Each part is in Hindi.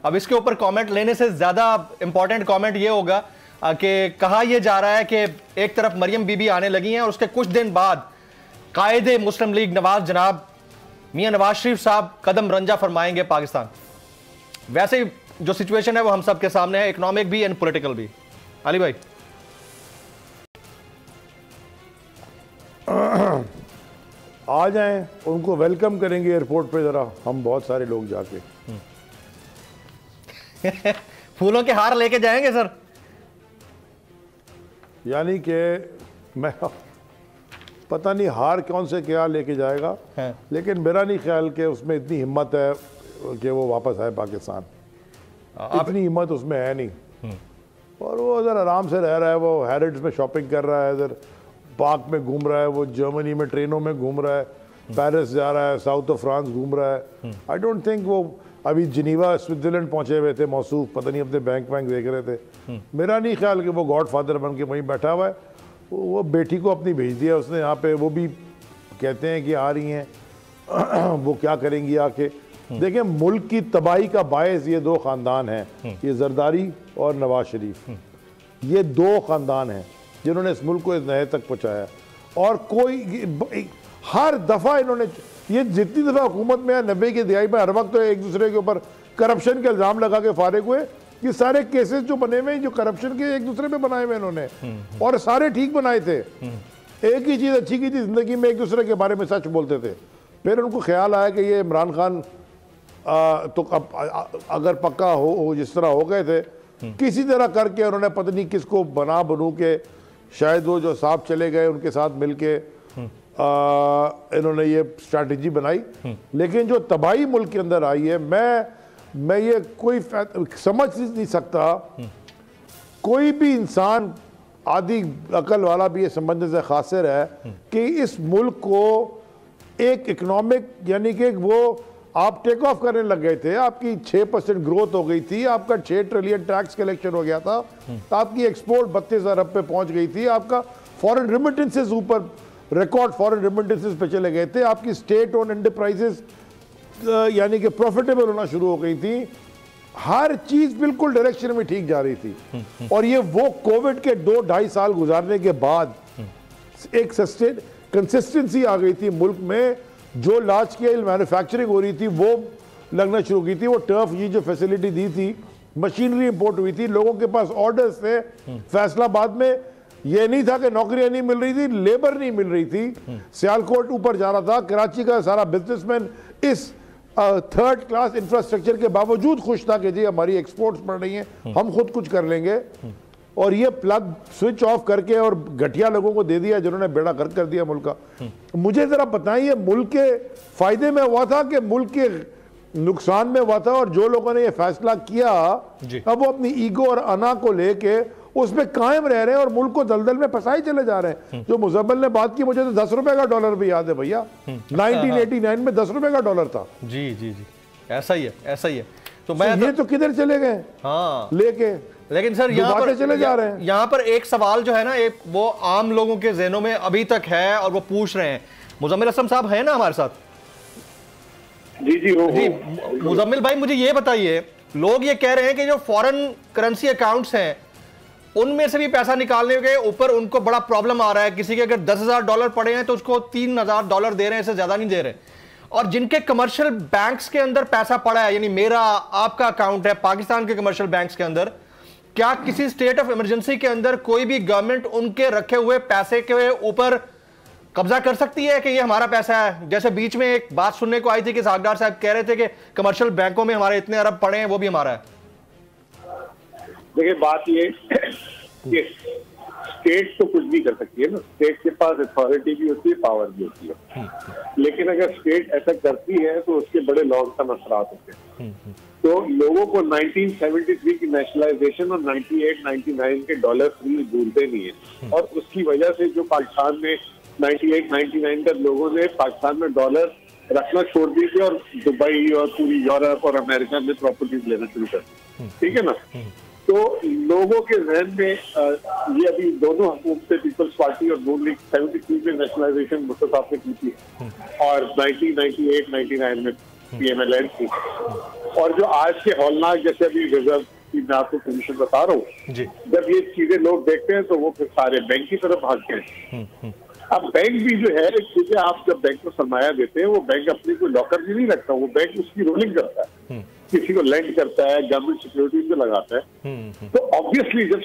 अब इसके ऊपर कमेंट लेने से ज्यादा इंपॉर्टेंट कमेंट ये होगा कि कहा यह जा रहा है कि एक तरफ मरियम बीबी आने लगी हैं और उसके कुछ दिन बाद कायदे मुस्लिम लीग नवाज जनाब मियां नवाज शरीफ साहब कदम रंजा फरमाएंगे पाकिस्तान। वैसे ही जो सिचुएशन है वो हम सब के सामने है, इकोनॉमिक भी एंड पॉलिटिकल भी। अली भाई आ जाएं, उनको वेलकम करेंगे एयरपोर्ट पे जरा हम बहुत सारे लोग जाके फूलों के हार लेके जाएंगे सर। यानी कि मैं पता नहीं हार कौन से क्या लेके जाएगा है। लेकिन मेरा नहीं ख्याल कि उसमें इतनी हिम्मत है कि वो वापस आए पाकिस्तान। इतनी हिम्मत उसमें है नहीं। और वो उधर आराम से रह रहा है, वो हैरिड्स में शॉपिंग कर रहा है, इधर पार्क में घूम रहा है, वो जर्मनी में ट्रेनों में घूम रहा है, पेरिस जा रहा है, साउथ ऑफ फ्रांस घूम रहा है। आई डोंट थिंक वो अभी जिनीवा स्विट्जरलैंड पहुंचे हुए थे मौसूफ, पता नहीं अपने बैंक देख रहे थे। मेरा नहीं ख्याल कि वो गॉड फादर बन के वहीं बैठा हुआ है। वो बेटी को अपनी भेज दिया उसने यहाँ पे, वो भी कहते हैं कि आ रही हैं वो क्या करेंगी आके। देखें, मुल्क की तबाही का बायस ये दो खानदान हैं, ये जरदारी और नवाज शरीफ। ये दो खानदान हैं जिन्होंने इस मुल्क को इस नए तक पहुँचाया। और कोई हर दफ़ा इन्होंने, ये जितनी दफ़ा हुकूमत में है 90 की दिहाई में, हर वक्त तो एक दूसरे के ऊपर करप्शन के इल्ज़ाम लगा के फारिग हुए। ये सारे केसेस जो बने हुए हैं जो करप्शन के एक दूसरे पे बनाए हुए इन्होंने, और सारे ठीक बनाए थे। एक ही चीज़ अच्छी की थी ज़िंदगी में, एक दूसरे के बारे में सच बोलते थे। फिर उनको ख्याल आया कि ये इमरान खान तो अगर पक्का हो जिस तरह हो गए थे, किसी तरह करके उन्होंने पता नहीं किसको बनू के, शायद वो जो साहब चले गए उनके साथ मिल के इन्होंने ये स्ट्रैटेजी बनाई। लेकिन जो तबाही मुल्क के अंदर आई है, मैं ये कोई समझ नहीं सकता। कोई भी इंसान आधी अकल वाला भी ये समझने से खासिर है कि इस मुल्क को एक इकोनॉमिक, यानी कि वो आप टेक ऑफ करने लग गए थे, आपकी 6% ग्रोथ हो गई थी, आपका 6 ट्रिलियन टैक्स कलेक्शन हो गया था, आपकी एक्सपोर्ट 32 अरब पे पहुंच गई थी, आपका फॉरेन रेमिटेंसेस ऊपर रिकॉर्ड फॉरेन रेमिटेंसेस पे चले गए थे, आपकी स्टेट ओन एंटरप्राइजेस यानी कि प्रॉफिटेबल होना शुरू हो गई थी। हर चीज बिल्कुल डायरेक्शन में ठीक जा रही थी। और ये वो कोविड के 2-2.5 साल गुजारने के बाद एक कंसिस्टेंसी आ गई थी मुल्क में। जो लार्ज स्केल मैन्युफैक्चरिंग हो रही थी वो लगना शुरू की थी। वो टर्फ ये जो फैसिलिटी दी थी, मशीनरी इंपोर्ट हुई थी, लोगों के पास ऑर्डर्स थे। फैसलाबाद में ये नहीं था कि नौकरियां नहीं मिल रही थी, लेबर नहीं मिल रही थी, सियालकोट ऊपर जा रहा था। कराची का सारा बिजनेसमैन इस थर्ड क्लास इंफ्रास्ट्रक्चर के बावजूद खुश था कि जी हमारी एक्सपोर्ट्स बढ़ रही हैं, हम खुद कुछ कर लेंगे। और ये प्लग स्विच ऑफ करके और घटिया लोगों को दे दिया जिन्होंने बेड़ा गर्क कर दिया मुल्क का। मुझे जरा बताइए, मुल्क के फायदे में हुआ था कि मुल्क के नुकसान में हुआ था? और जो लोगों ने ये फैसला किया अब वो अपनी ईगो और अना को लेके उसमें कायम रह रहे हैं और मुल्क को दलदल में फंसाए चले जा रहे हैं। जो मुजम्मिल ने बात की, मुझे तो 10 रुपए का डॉलर भी याद है भैया। 1989 में 10 रुपए का डॉलर था। जी जी जी, ऐसा ही है, ऐसा ही है। तो मैं ये तो किधर चले गए लेके। लेकिन सर यहाँ पर एक सवाल जो है ना, एक वो आम लोगों के ज़हनों में अभी तक है और वो पूछ रहे हैं। मुजम्मिल असलम साहब है ना हमारे साथ? जी जी जी मुजम्मिल भाई, मुझे ये बताइए, लोग ये कह रहे हैं कि जो फॉरेन करेंसी अकाउंट्स हैं उनमें से भी पैसा निकालने के ऊपर उनको बड़ा प्रॉब्लम आ रहा है। किसी के अगर $10,000 पड़े हैं तो उसको $3,000 दे रहे हैं, इससे ज्यादा नहीं दे रहे। और जिनके कमर्शियल बैंक्स के अंदर पैसा पड़ा है, यानी मेरा आपका अकाउंट है पाकिस्तान के कमर्शियल बैंक्स के अंदर, क्या किसी स्टेट ऑफ इमरजेंसी के अंदर कोई भी गवर्नमेंट उनके रखे हुए पैसे के ऊपर कब्जा कर सकती है कि ये हमारा पैसा है? जैसे बीच में एक बात सुनने को आई थी कि सागदार साहब कह रहे थे कि कमर्शियल बैंकों में हमारे इतने अरब पड़े हैं, वो भी हमारा है। देखिए, बात ये कि स्टेट तो कुछ भी कर सकती है ना, स्टेट के पास अथॉरिटी भी होती है, पावर भी होती है। लेकिन अगर स्टेट ऐसा करती है तो उसके बड़े लॉन्ग टर्म असरात होते हैं। तो लोगों को 1973 की नेशनलाइजेशन और 98-99 के डॉलर फ्री भूलते नहीं है। और उसकी वजह से जो पाकिस्तान में 98-99 तक लोगों ने पाकिस्तान में डॉलर रखना छोड़ दिए थे और दुबई और पूरी यूरोप और अमेरिका में प्रॉपर्टीज लेना शुरू कर दी। ठीक है ना? तो लोगों के जहन में ये अभी दोनों हुकूमतें, पीपल्स पार्टी और नून लीग, 73 में नेशनलाइजेशन मुस्तफा ने की थी और 1998-99 में PMLN की। और जो आज के हौलनाक, जैसे अभी रिजर्व की मैं आपको पोजीशन बता रहा हूँ, जब ये चीजें लोग देखते हैं तो वो फिर सारे बैंक की तरफ भागते हैं। अब बैंक भी जो है, क्योंकि आप जब बैंक को सरमाया देते हैं, वो बैंक अपने को लॉकर में नहीं रखता, वो बैंक उसकी रोलिंग करता है, किसी को लेंड करता है, गवर्नमेंट सिक्योरिटीज में लगाता है। तो ऑब्वियसली जब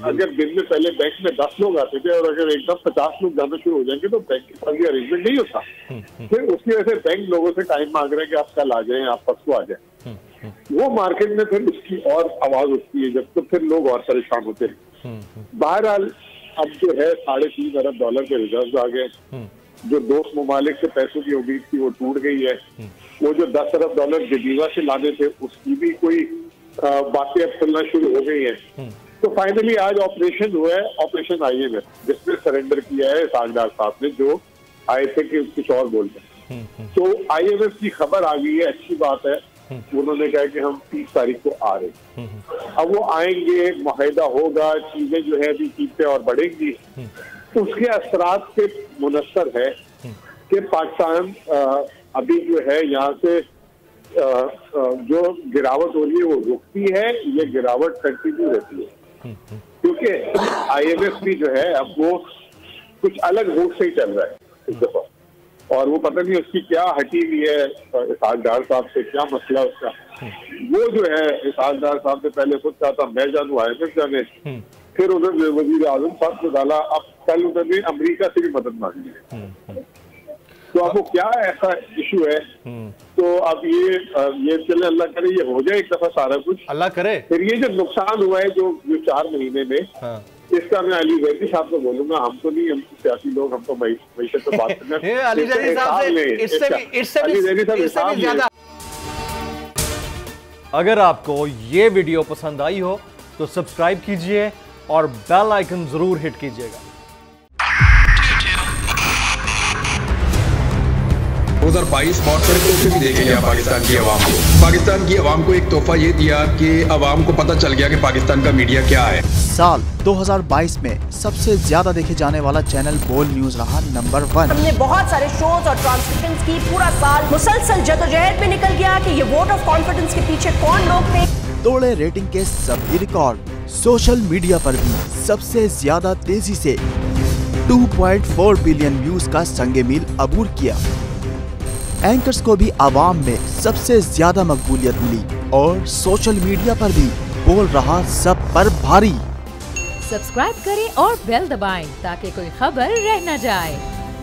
अगर दिन में पहले बैंक में 10 लोग आते थे और अगर एकदम 50 लोग जाना शुरू हो जाएंगे तो बैंक के पास ये अरेंजमेंट नहीं होता। फिर उसकी वजह से बैंक लोगों से टाइम मांग रहे हैं कि आप कल आ जाएं, आप परसों आ जाएं। वो मार्केट में फिर उसकी और आवाज उठती है, जब तो फिर लोग और परेशान होते हैं। बहरहाल अब जो है $3.5 अरब के रिजर्व आ गए। जो दोस्त ममालिक से पैसों की उम्मीद थी वो टूट गई है। वो जो $10 अरब जिनेवा से लाने थे उसकी भी कोई बातें अब खुलना शुरू हो गई हैं। तो फाइनली आज ऑपरेशन हुआ है, ऑपरेशन IMF, जिसने सरेंडर किया है सागदार साहब ने, जो आए थे कि कुछ और बोलते हैं। तो IMF की खबर आ गई है, अच्छी बात है। उन्होंने कहा कि हम 30 तारीख को आ रहे हैं। अब वो आएंगे, मुआहिदा होगा, चीजें जो है अभी कीमतें और बढ़ेंगी। तो उसके असरात से मुनस्सर है कि पाकिस्तान अभी जो है यहाँ से जो गिरावट हो रही है वो रुकती है, ये गिरावट कंटिन्यू रहती है। क्योंकि IMF भी जो है अब वो कुछ अलग रूट से ही चल रहा है इस दफा, और वो पता नहीं उसकी क्या हटी हुई है इसहाक डार साहब से, क्या मसला उसका। वो जो है इसहाक डार साहब ने पहले खुद कहा था मैं जानू IMF जाने, फिर उन्होंने वजीर आजम साहब को डाला, अब कल उन्होंने अमेरिका से भी मदद मांगी है। तो अब वो क्या ऐसा इशू है, तो अब ये चले, अल्लाह करे ये हो जाए एक दफा सारा कुछ, अल्लाह करे। फिर ये जो नुकसान हुआ है जो 4 महीने में, इसका मैं अली जैदी साहब को बोलूंगा, हम तो नहीं, हम सियासी लोग, हम तो मईशत पे बात करना है। अली जैदी साहब इससे भी ज्यादा। अगर आपको ये वीडियो पसंद आई हो तो सब्सक्राइब कीजिए और बेल आइकन जरूर हिट कीजिएगा। 2022 बहुत बड़े तोहफे भी देखे गया पाकिस्तान की आवाम को। पाकिस्तान की आवाम को एक तोहफा ये दिया कि आवाम को पता चल गया कि पाकिस्तान का मीडिया क्या है। साल 2022 में सबसे ज्यादा देखे जाने वाला चैनल बोल न्यूज रहा नंबर 1। हमने बहुत सारे शोज और ट्रांसमिशंस की, पूरा साल मुसलसल जदोजहद में निकल गया कि ये वोट ऑफ कॉन्फिडेंस के पीछे कौन लोग थे। तोड़े रेटिंग के सभी रिकॉर्ड। सोशल मीडिया पर भी सबसे ज्यादा तेजी से 2.4 बिलियन व्यूज का संगे मील अबूर किया। एंकर्स को भी आवाम में सबसे ज्यादा मकबूलियत मिली और सोशल मीडिया पर भी बोल रहा सब पर भारी। सब्सक्राइब करें और बेल दबाएं ताकि कोई खबर रह न जाए।